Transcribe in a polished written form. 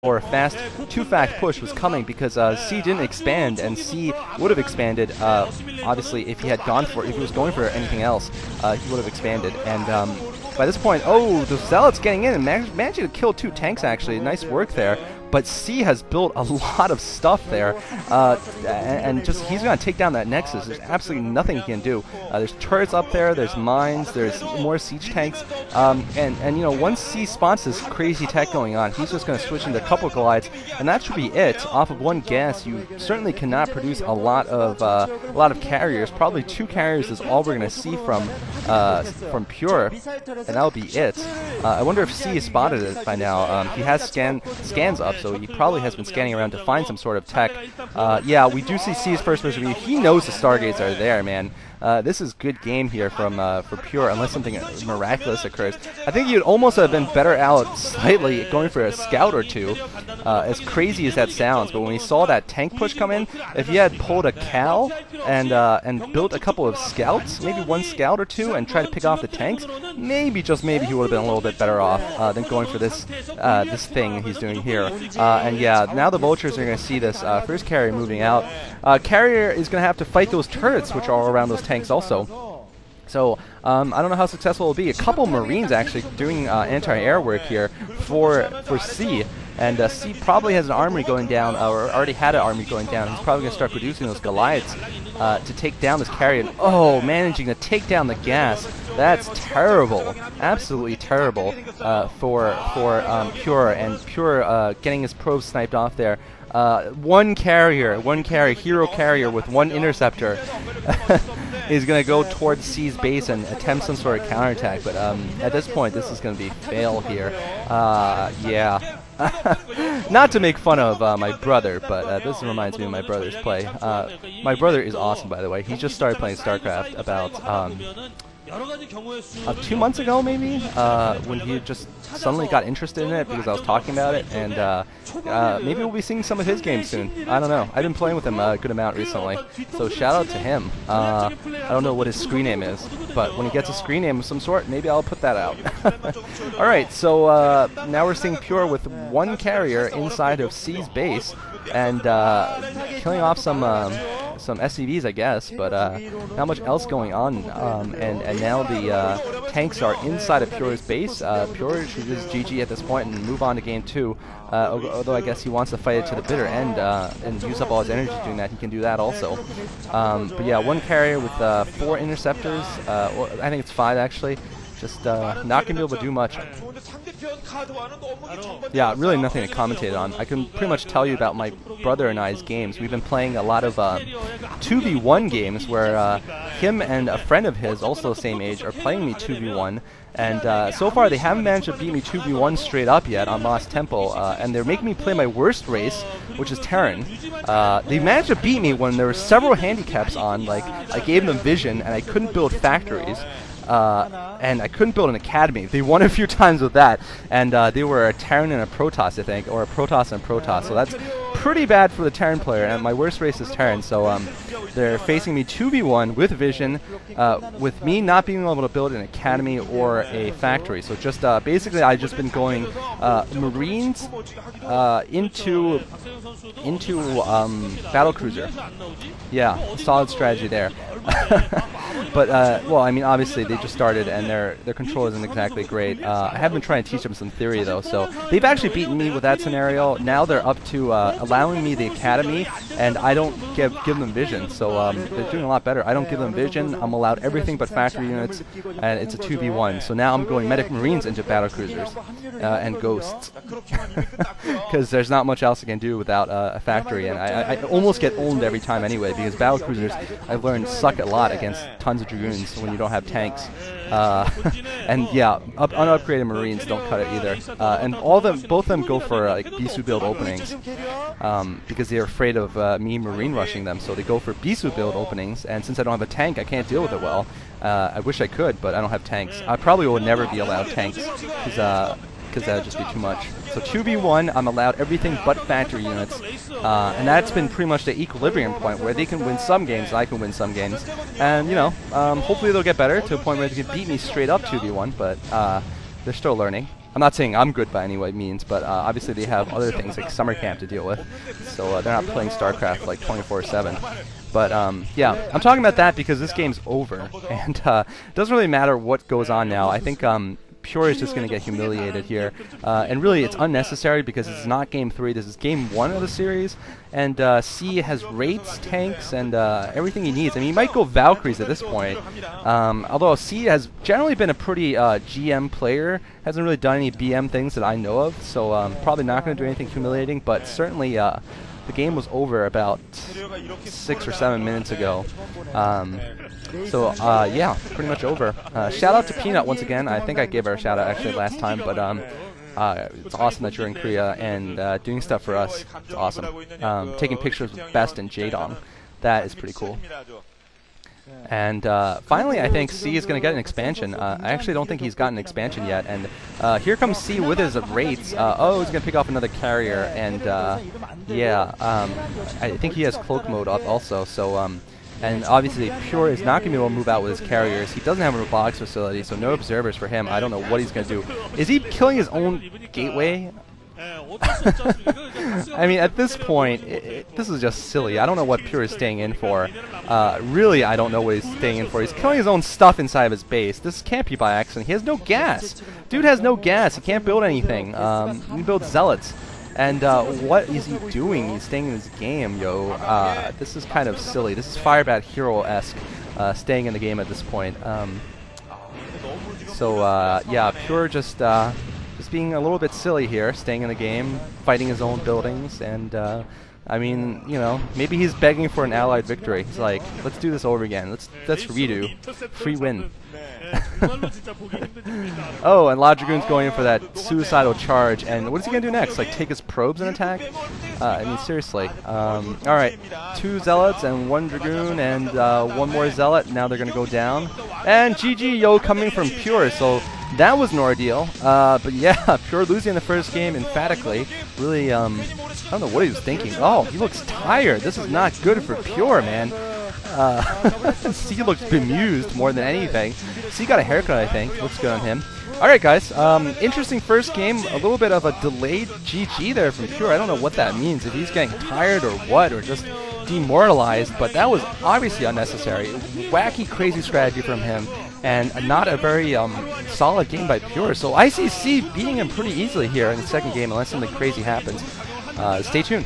or too fast push was coming, because C didn't expand, and C would have expanded, obviously, if he had gone for, if he was going for anything else, he would have expanded. And by this point, oh, the Zealots getting in and managing to kill 2 tanks, actually. Nice work there. But C has built a lot of stuff there, and just he's going to take down that Nexus. There's absolutely nothing he can do. There's turrets up there, there's mines, there's more siege tanks, and you know, once C spots this crazy tech going on, he's just going to switch into a couple Glides, and that should be it. Off of 1 gas, you certainly cannot produce a lot of carriers. Probably 2 carriers is all we're going to see from Pure, and that'll be it. I wonder if C has spotted it by now. He has scans up, so he probably has been scanning around to find some sort of tech. Yeah, we do see C's first person view. He knows the Stargates are there, man. This is good game here for Pure, unless something miraculous occurs. I think you'd almost have been better out slightly going for a scout or 2, as crazy as that sounds. But when we saw that tank push come in, if you had pulled a Cal and built a couple of scouts, maybe 1 scout or 2, and tried to pick off the tanks, maybe, just maybe, he would have been a little bit better off than going for this thing he's doing here. And yeah, now the Vultures are going to see this first carrier moving out. Carrier is going to have to fight those turrets, which are all around those tanks also. So I don't know how successful it will be. A couple Marines actually doing anti-air work here for C. And C probably has an armory going down, or already had an army going down. He's probably going to start producing those Goliaths to take down this carrier. And, oh, managing to take down the gas. That's terrible. Absolutely terrible for Pure. And Pure getting his probes sniped off there. One carrier, hero carrier with 1 interceptor is going to go towards C's base and attempt some sort of counterattack. But at this point, this is going to be fail here. Yeah. Not to make fun of my brother, but this reminds me of my brother's play. My brother is awesome, by the way. He just started playing StarCraft about 2 months ago, maybe, when he just suddenly got interested in it because I was talking about it, and maybe we'll be seeing some of his games soon. I don't know. I've been playing with him a good amount recently, so shout out to him. I don't know what his screen name is, but when he gets a screen name of some sort, maybe I'll put that out. Alright, so now we're seeing Pure with 1 carrier inside of C's base, and killing off some SCVs, I guess, but not much else going on. And now the tanks are inside of Pure's base. Pure should just GG at this point and move on to game 2. Although I guess he wants to fight it to the bitter end and use up all his energy doing that. He can do that also. But yeah, 1 carrier with 4 interceptors. Well, I think it's 5 actually. Just not going to be able to do much. Yeah, really nothing to commentate on. I can pretty much tell you about my brother and I's games. We've been playing a lot of 2v1 games where him and a friend of his, also the same age, are playing me 2v1. And so far they haven't managed to beat me 2v1 straight up yet on Lost Temple, and they're making me play my worst race, which is Terran. They managed to beat me when there were several handicaps on, like I gave them vision and I couldn't build factories. And I couldn't build an academy. They won a few times with that, and they were a Terran and a Protoss, I think, or a Protoss and Protoss, so that's pretty bad for the Terran player, and my worst race is Terran, so they're facing me 2v1 with vision, with me not being able to build an academy or a factory. So just basically I've just been going Marines into battlecruiser. Yeah, solid strategy there. But well, I mean, obviously they just started and their control isn't exactly great. I have been trying to teach them some theory though, so they've actually beaten me with that scenario. Now they're up to allowing me the academy, and I don't give them vision, so they're doing a lot better. I don't give them vision. I'm allowed everything but factory units, and it's a 2v1. So now I'm going medic marines into battlecruisers and ghosts, because there's not much else I can do without a factory, and I almost get owned every time anyway, because battlecruisers, I've learned, suck a lot against tons of dragoons when you don't have tanks. And yeah, unupgraded marines don't cut it either. And both of them go for like Bisu build openings, because they're afraid of me marine rushing them. So they go for Bisu build openings. And since I don't have a tank, I can't deal with it well. I wish I could, but I don't have tanks. I probably will never be allowed tanks, because that would just be too much. So 2v1, I'm allowed everything but factory units, and that's been pretty much the equilibrium point where they can win some games, I can win some games, and you know, hopefully they'll get better to a point where they can beat me straight up 2v1, but they're still learning. I'm not saying I'm good by any way means, but obviously they have other things like summer camp to deal with, so they're not playing StarCraft like 24/7. But yeah, I'm talking about that because this game's over, and it doesn't really matter what goes on now. I think Pure is just going to get humiliated here, and really it's unnecessary because it's not Game 3, this is Game 1 of the series, and C has rates, tanks, and everything he needs. I mean, he might go Valkyries at this point, although C has generally been a pretty GM player, hasn't really done any BM things that I know of, so probably not going to do anything humiliating, but certainly the game was over about 6 or 7 minutes ago. So yeah, pretty much over. Shout out to Peanut once again. I think I gave her a shout out actually last time, but it's awesome that you're in Korea and doing stuff for us. It's awesome. Taking pictures with Best and Jadong. That is pretty cool. And finally, I think C is going to get an expansion. I actually don't think he's gotten an expansion yet. And here comes C with his rates. Oh, he's going to pick off another carrier. And yeah, I think he has cloak mode up also. So and obviously Pure is not going to be able to move out with his carriers. He doesn't have a robotics facility, so no observers for him. I don't know what he's going to do. Is he killing his own gateway? I mean, at this point, this is just silly. I don't know what Pure is staying in for. Really, I don't know what he's staying in for. He's killing his own stuff inside of his base. This can't be by accident. He has no gas. Dude has no gas. He can't build anything. He can build zealots. And what is he doing? He's staying in his game, yo. This is kind of silly. This is Firebat Hero-esque, staying in the game at this point. So yeah, Pure just being a little bit silly here, staying in the game, fighting his own buildings, and I mean, you know, maybe he's begging for an allied victory. He's like, let's do this over again. Let's redo. Free win. Oh, and La Dragoon's going in for that suicidal charge, and what is he going to do next? Like, take his probes and attack? I mean, seriously. Alright, 2 Zealots and 1 Dragoon and 1 more Zealot. Now they're going to go down. And GG, yo, coming from Pure, so that was an ordeal. But yeah, Pure losing the first game emphatically. Really, I don't know what he was thinking. Oh, he looks tired. This is not good for Pure, man. C looks bemused more than anything. C got a haircut, I think. Looks good on him. Alright, guys. Interesting first game. A little bit of a delayed GG there from Pure. I don't know what that means. If he's getting tired or what, or just demoralized. But that was obviously unnecessary. Wacky, crazy strategy from him. And not a very solid game by Pure. So I see C beating him pretty easily here in the second game, unless something crazy happens. Stay tuned.